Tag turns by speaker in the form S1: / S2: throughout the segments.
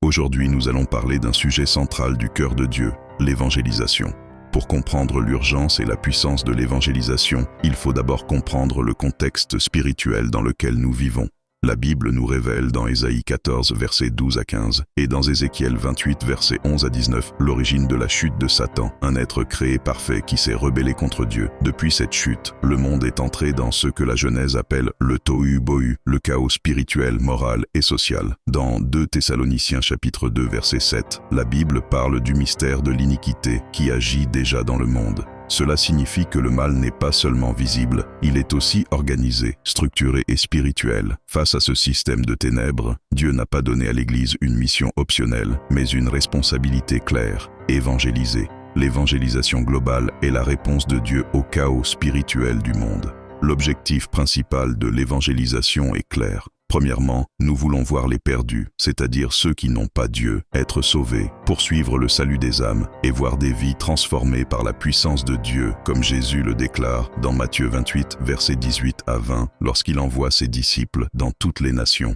S1: Aujourd'hui, nous allons parler d'un sujet central du cœur de Dieu, l'évangélisation. Pour comprendre l'urgence et la puissance de l'évangélisation, il faut d'abord comprendre le contexte spirituel dans lequel nous vivons. La Bible nous révèle dans Ésaïe 14, versets 12 à 15, et dans Ézéchiel 28, versets 11 à 19, l'origine de la chute de Satan, un être créé parfait qui s'est rebellé contre Dieu. Depuis cette chute, le monde est entré dans ce que la Genèse appelle le tohu-bohu, le chaos spirituel, moral et social. Dans 2 Thessaloniciens chapitre 2, verset 7, la Bible parle du mystère de l'iniquité qui agit déjà dans le monde. Cela signifie que le mal n'est pas seulement visible, il est aussi organisé, structuré et spirituel. Face à ce système de ténèbres, Dieu n'a pas donné à l'Église une mission optionnelle, mais une responsabilité claire, évangéliser. L'évangélisation globale est la réponse de Dieu au chaos spirituel du monde. L'objectif principal de l'évangélisation est clair. Premièrement, nous voulons voir les perdus, c'est-à-dire ceux qui n'ont pas Dieu, être sauvés, poursuivre le salut des âmes et voir des vies transformées par la puissance de Dieu, comme Jésus le déclare dans Matthieu 28, versets 18 à 20, lorsqu'il envoie ses disciples dans toutes les nations.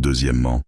S1: Deuxièmement,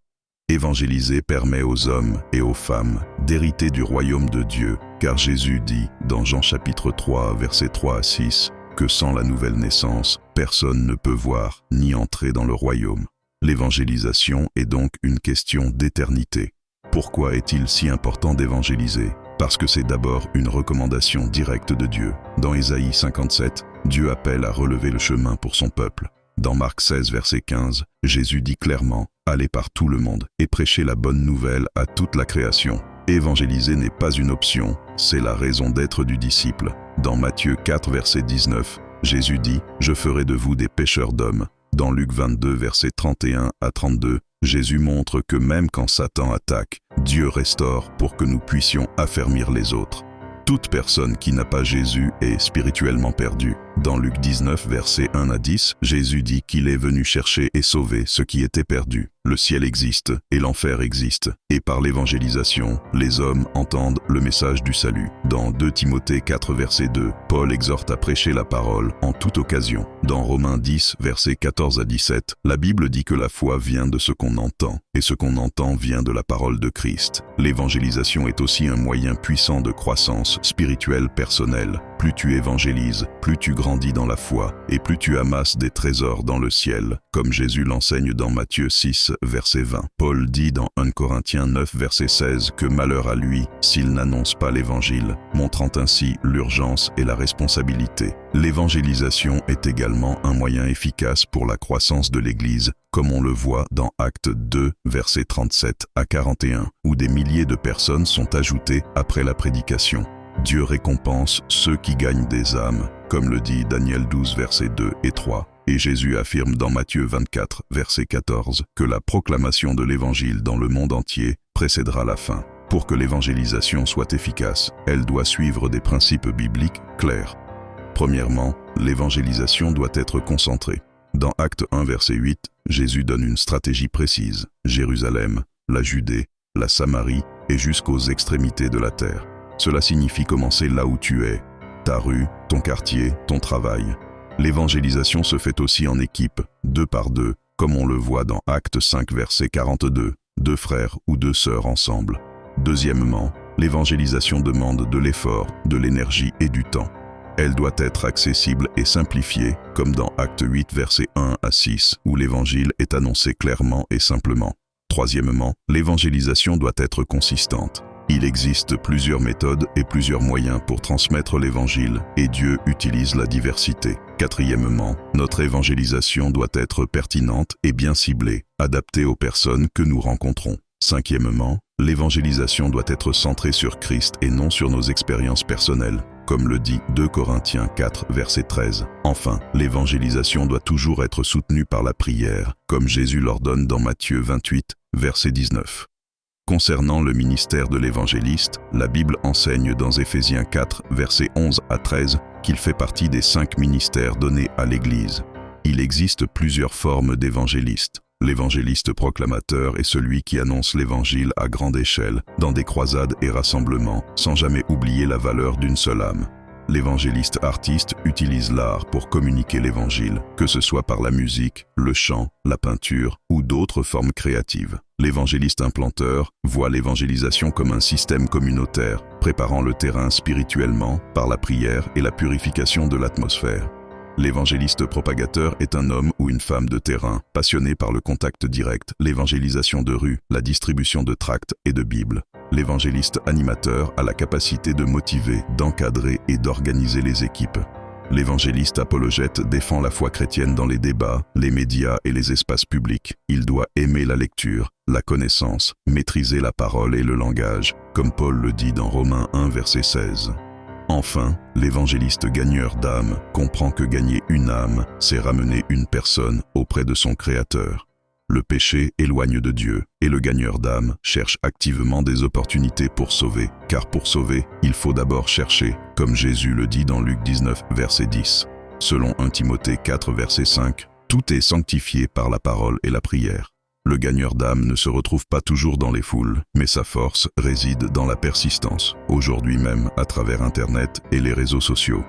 S1: évangéliser permet aux hommes et aux femmes d'hériter du royaume de Dieu, car Jésus dit dans Jean chapitre 3, versets 3 à 6, que sans la nouvelle naissance, personne ne peut voir ni entrer dans le royaume. L'évangélisation est donc une question d'éternité. Pourquoi est-il si important d'évangéliser? Parce que c'est d'abord une recommandation directe de Dieu. Dans Ésaïe 57, Dieu appelle à relever le chemin pour son peuple. Dans Marc 16, verset 15, Jésus dit clairement « Allez par tout le monde et prêchez la bonne nouvelle à toute la création ». Évangéliser n'est pas une option, c'est la raison d'être du disciple. Dans Matthieu 4, verset 19, Jésus dit « Je ferai de vous des pêcheurs d'hommes ». Dans Luc 22, verset 31 à 32, Jésus montre que même quand Satan attaque, Dieu restaure pour que nous puissions affermir les autres. Toute personne qui n'a pas Jésus est spirituellement perdue. Dans Luc 19, versets 1 à 10, Jésus dit qu'il est venu chercher et sauver ce qui était perdu. Le ciel existe et l'enfer existe, et par l'évangélisation, les hommes entendent le message du salut. Dans 2 Timothée 4, verset 2, Paul exhorte à prêcher la parole en toute occasion. Dans Romains 10, versets 14 à 17, la Bible dit que la foi vient de ce qu'on entend, et ce qu'on entend vient de la parole de Christ. L'évangélisation est aussi un moyen puissant de croissance spirituelle personnelle. Plus tu évangélises, plus tu grandis dans la foi, et plus tu amasses des trésors dans le ciel, comme Jésus l'enseigne dans Matthieu 6, verset 20. Paul dit dans 1 Corinthiens 9, verset 16 que malheur à lui s'il n'annonce pas l'évangile, montrant ainsi l'urgence et la responsabilité. L'évangélisation est également un moyen efficace pour la croissance de l'Église, comme on le voit dans Actes 2, versets 37 à 41, où des milliers de personnes sont ajoutées après la prédication. Dieu récompense ceux qui gagnent des âmes, comme le dit Daniel 12, versets 2 et 3. Et Jésus affirme dans Matthieu 24, verset 14, que la proclamation de l'Évangile dans le monde entier précédera la fin. Pour que l'évangélisation soit efficace, elle doit suivre des principes bibliques clairs. Premièrement, l'évangélisation doit être concentrée. Dans Acte 1, verset 8, Jésus donne une stratégie précise. Jérusalem, la Judée, la Samarie et jusqu'aux extrémités de la terre. Cela signifie commencer là où tu es, ta rue, ton quartier, ton travail. L'évangélisation se fait aussi en équipe, 2 par 2, comme on le voit dans Acte 5, verset 42, 2 frères ou 2 sœurs ensemble. Deuxièmement, l'évangélisation demande de l'effort, de l'énergie et du temps. Elle doit être accessible et simplifiée, comme dans Acte 8, verset 1 à 6, où l'évangile est annoncé clairement et simplement. Troisièmement, l'évangélisation doit être consistante. Il existe plusieurs méthodes et plusieurs moyens pour transmettre l'évangile, et Dieu utilise la diversité. Quatrièmement, notre évangélisation doit être pertinente et bien ciblée, adaptée aux personnes que nous rencontrons. Cinquièmement, l'évangélisation doit être centrée sur Christ et non sur nos expériences personnelles, comme le dit 2 Corinthiens 4, verset 13. Enfin, l'évangélisation doit toujours être soutenue par la prière, comme Jésus l'ordonne dans Matthieu 28, verset 19. Concernant le ministère de l'évangéliste, la Bible enseigne dans Éphésiens 4, versets 11 à 13, qu'il fait partie des 5 ministères donnés à l'Église. Il existe plusieurs formes d'évangélistes. L'évangéliste proclamateur est celui qui annonce l'évangile à grande échelle, dans des croisades et rassemblements, sans jamais oublier la valeur d'une seule âme. L'évangéliste artiste utilise l'art pour communiquer l'évangile, que ce soit par la musique, le chant, la peinture ou d'autres formes créatives. L'évangéliste implanteur voit l'évangélisation comme un système communautaire, préparant le terrain spirituellement par la prière et la purification de l'atmosphère. L'évangéliste propagateur est un homme ou une femme de terrain, passionné par le contact direct, l'évangélisation de rue, la distribution de tracts et de Bibles. L'évangéliste animateur a la capacité de motiver, d'encadrer et d'organiser les équipes. L'évangéliste apologète défend la foi chrétienne dans les débats, les médias et les espaces publics. Il doit aimer la lecture, la connaissance, maîtriser la parole et le langage, comme Paul le dit dans Romains 1 verset 16. Enfin, l'évangéliste gagneur d'âme comprend que gagner une âme, c'est ramener une personne auprès de son Créateur. Le péché éloigne de Dieu, et le gagneur d'âme cherche activement des opportunités pour sauver, car pour sauver, il faut d'abord chercher, comme Jésus le dit dans Luc 19, verset 10. Selon 1 Timothée 4, verset 5, tout est sanctifié par la parole et la prière. Le gagneur d'âme ne se retrouve pas toujours dans les foules, mais sa force réside dans la persistance, aujourd'hui même à travers Internet et les réseaux sociaux.